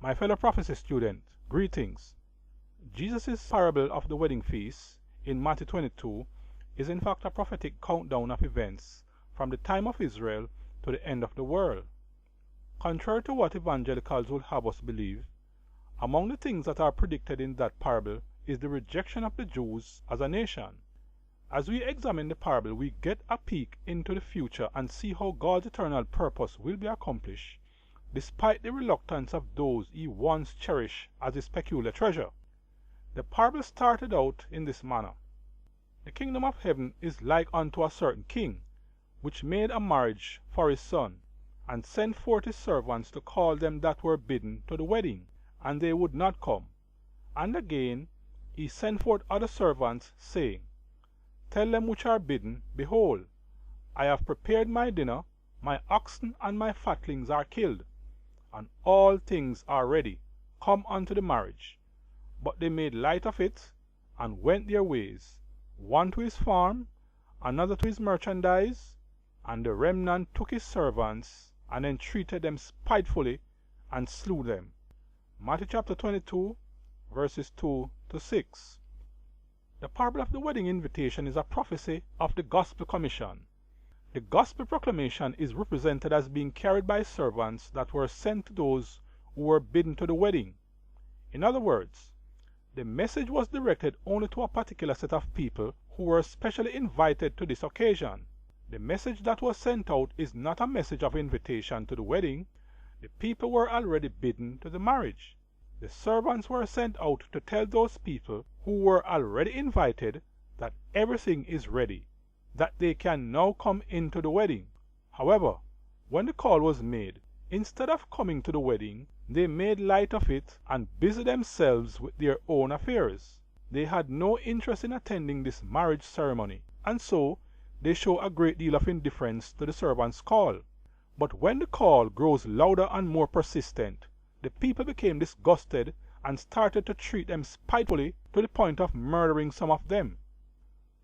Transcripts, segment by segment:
My fellow prophecy student, greetings. Jesus' parable of the wedding feast in Matthew 22 is in fact a prophetic countdown of events from the time of Israel to the end of the world. Contrary to what evangelicals would have us believe, among the things that are predicted in that parable is the rejection of the Jews as a nation. As we examine the parable, we get a peek into the future and see how God's eternal purpose will be accomplished, despite the reluctance of those he once cherished as his peculiar treasure. The parable started out in this manner. The kingdom of heaven is like unto a certain king, which made a marriage for his son, and sent forth his servants to call them that were bidden to the wedding, and they would not come. And again he sent forth other servants, saying, Tell them which are bidden, Behold, I have prepared my dinner, my oxen and my fatlings are killed, and all things are ready. Come unto the marriage. But they made light of it, and went their ways, one to his farm, another to his merchandise, and the remnant took his servants, and entreated them spitefully, and slew them. Matthew chapter 22, verses 2 to 6. The parable of the wedding invitation is a prophecy of the gospel commission. The gospel proclamation is represented as being carried by servants that were sent to those who were bidden to the wedding. In other words, the message was directed only to a particular set of people who were specially invited to this occasion. The message that was sent out is not a message of invitation to the wedding. The people were already bidden to the marriage. The servants were sent out to tell those people who were already invited that everything is ready, that they can now come into the wedding. However, when the call was made, instead of coming to the wedding, they made light of it and busied themselves with their own affairs. They had no interest in attending this marriage ceremony, and so they show a great deal of indifference to the servant's call. But when the call grows louder and more persistent, the people became disgusted and started to treat them spitefully to the point of murdering some of them.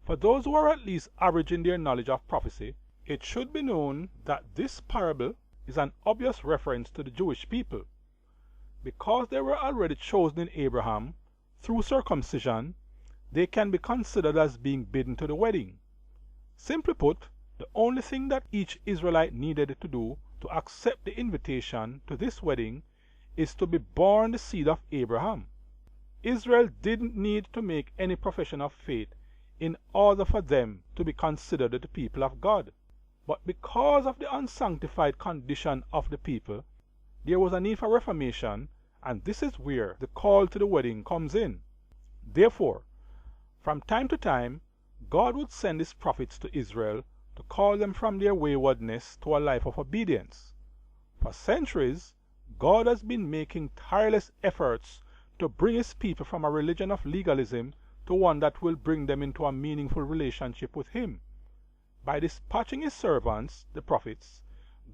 For those who are at least average in their knowledge of prophecy, it should be known that this parable is an obvious reference to the Jewish people. Because they were already chosen in Abraham through circumcision, they can be considered as being bidden to the wedding. Simply put, the only thing that each Israelite needed to do to accept the invitation to this wedding is to be born the seed of Abraham. Israel didn't need to make any profession of faith in order for them to be considered the people of God. But because of the unsanctified condition of the people, there was a need for reformation, and this is where the call to the wedding comes in. Therefore, from time to time, God would send his prophets to Israel to call them from their waywardness to a life of obedience. For centuries, God has been making tireless efforts to bring his people from a religion of legalism to one that will bring them into a meaningful relationship with him. By dispatching his servants, the prophets,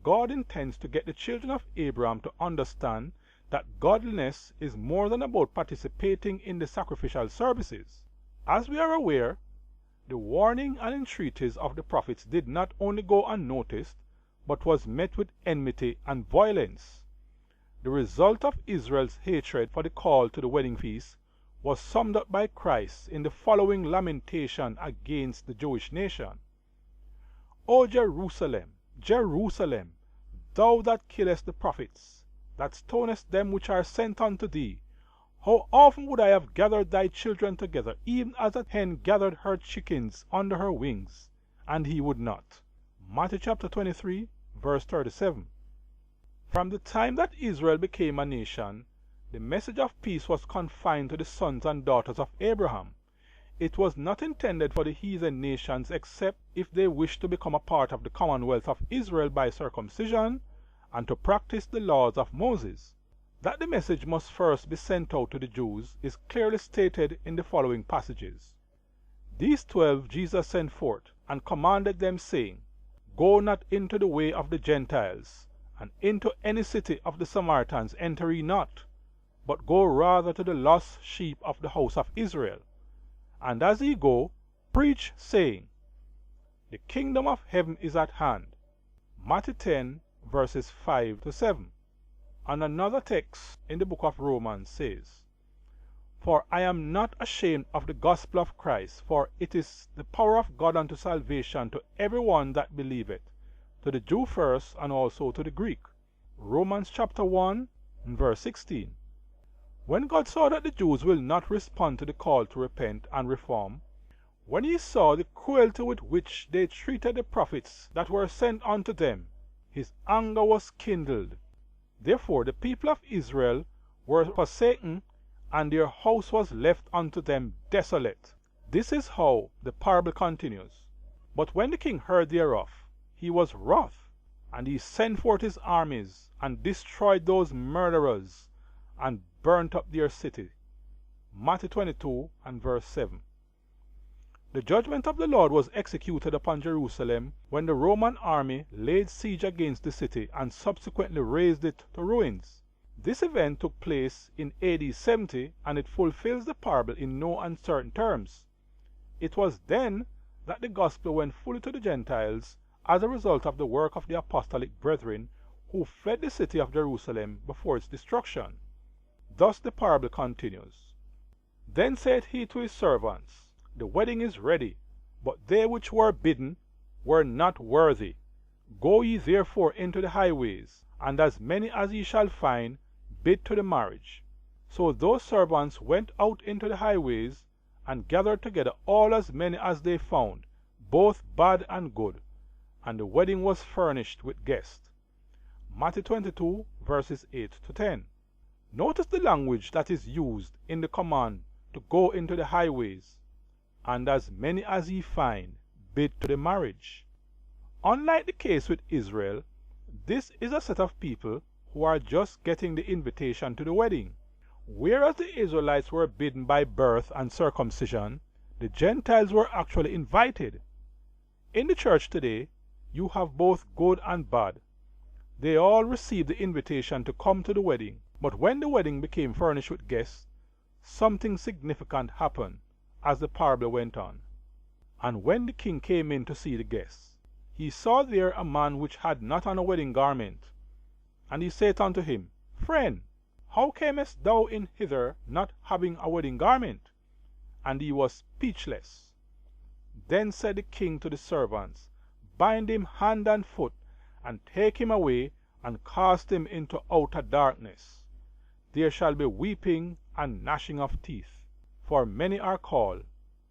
God intends to get the children of Abraham to understand that godliness is more than about participating in the sacrificial services. As we are aware, the warning and entreaties of the prophets did not only go unnoticed, but was met with enmity and violence. The result of Israel's hatred for the call to the wedding feast was summed up by Christ in the following lamentation against the Jewish nation. O Jerusalem, Jerusalem, thou that killest the prophets, that stonest them which are sent unto thee, how often would I have gathered thy children together, even as a hen gathered her chickens under her wings, and he would not. Matthew chapter 23, verse 37. From the time that Israel became a nation, the message of peace was confined to the sons and daughters of Abraham. It was not intended for the heathen nations except if they wished to become a part of the commonwealth of Israel by circumcision and to practice the laws of Moses. That the message must first be sent out to the Jews is clearly stated in the following passages. These 12 Jesus sent forth, and commanded them, saying, Go not into the way of the Gentiles, and into any city of the Samaritans enter ye not, but go rather to the lost sheep of the house of Israel. And as ye go, preach, saying, The kingdom of heaven is at hand. Matthew 10, verses 5 to 7. And another text in the book of Romans says, "For I am not ashamed of the gospel of Christ, for it is the power of God unto salvation to every one that believeth, to the Jew first, and also to the Greek." Romans chapter 1 and verse 16. When God saw that the Jews will not respond to the call to repent and reform, when he saw the cruelty with which they treated the prophets that were sent unto them, his anger was kindled. Therefore the people of Israel were forsaken, and their house was left unto them desolate. This is how the parable continues. But when the king heard thereof, he was wroth, and he sent forth his armies, and destroyed those murderers, and burnt up their city. Matthew 22 and verse 7. The judgment of the Lord was executed upon Jerusalem when the Roman army laid siege against the city and subsequently razed it to ruins. This event took place in AD 70, and it fulfills the parable in no uncertain terms. It was then that the gospel went fully to the Gentiles as a result of the work of the apostolic brethren who fled the city of Jerusalem before its destruction. Thus the parable continues. Then said he to his servants, The wedding is ready, but they which were bidden were not worthy. Go ye therefore into the highways, and as many as ye shall find, bid to the marriage. So those servants went out into the highways, and gathered together all as many as they found, both bad and good. And the wedding was furnished with guests. Matthew 22, verses 8 to 10. Notice the language that is used in the command to go into the highways, and as many as ye find, bid to the marriage. Unlike the case with Israel, this is a set of people who are just getting the invitation to the wedding. Whereas the Israelites were bidden by birth and circumcision, the Gentiles were actually invited. In the church today, you have both good and bad. They all received the invitation to come to the wedding, but when the wedding became furnished with guests, something significant happened, as the parable went on. And when the king came in to see the guests, he saw there a man which had not on a wedding garment. And he said unto him, Friend, how camest thou in hither not having a wedding garment? And he was speechless. Then said the king to the servants, Bind him hand and foot, and take him away, and cast him into outer darkness. There shall be weeping and gnashing of teeth, for many are called,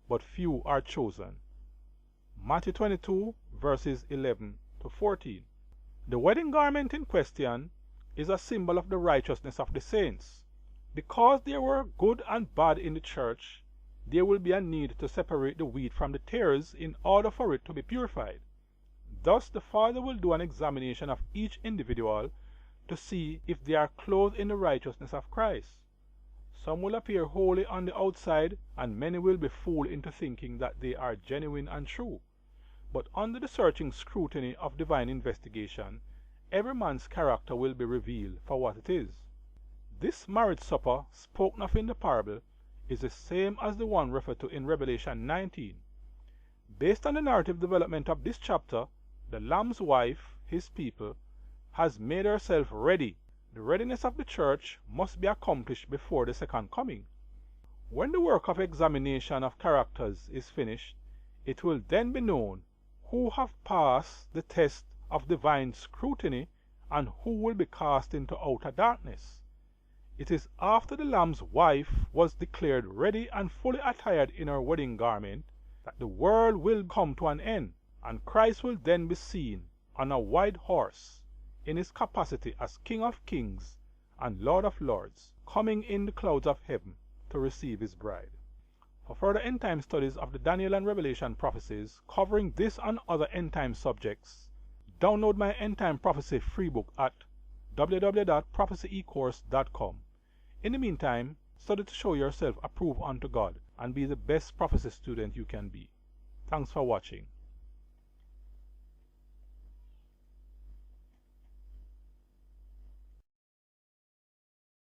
but few are chosen. Matthew 22, verses 11 to 14. The wedding garment in question is a symbol of the righteousness of the saints. Because there were good and bad in the church, there will be a need to separate the wheat from the tares in order for it to be purified. Thus the Father will do an examination of each individual to see if they are clothed in the righteousness of Christ. Some will appear holy on the outside, and many will be fooled into thinking that they are genuine and true. But under the searching scrutiny of divine investigation, every man's character will be revealed for what it is. This marriage supper spoken of in the parable is the same as the one referred to in Revelation 19. Based on the narrative development of this chapter, the Lamb's wife, his people, has made herself ready. The readiness of the church must be accomplished before the second coming. When the work of examination of characters is finished, it will then be known who have passed the test of divine scrutiny and who will be cast into outer darkness. It is after the Lamb's wife was declared ready and fully attired in her wedding garment that the world will come to an end, and Christ will then be seen on a white horse in his capacity as King of Kings and Lord of Lords, coming in the clouds of heaven to receive his bride. For further end-time studies of the Daniel and Revelation prophecies covering this and other end-time subjects, download my end-time prophecy free book at www.prophecyecourse.com. In the meantime, study to show yourself approved unto God and be the best prophecy student you can be. Thanks for watching.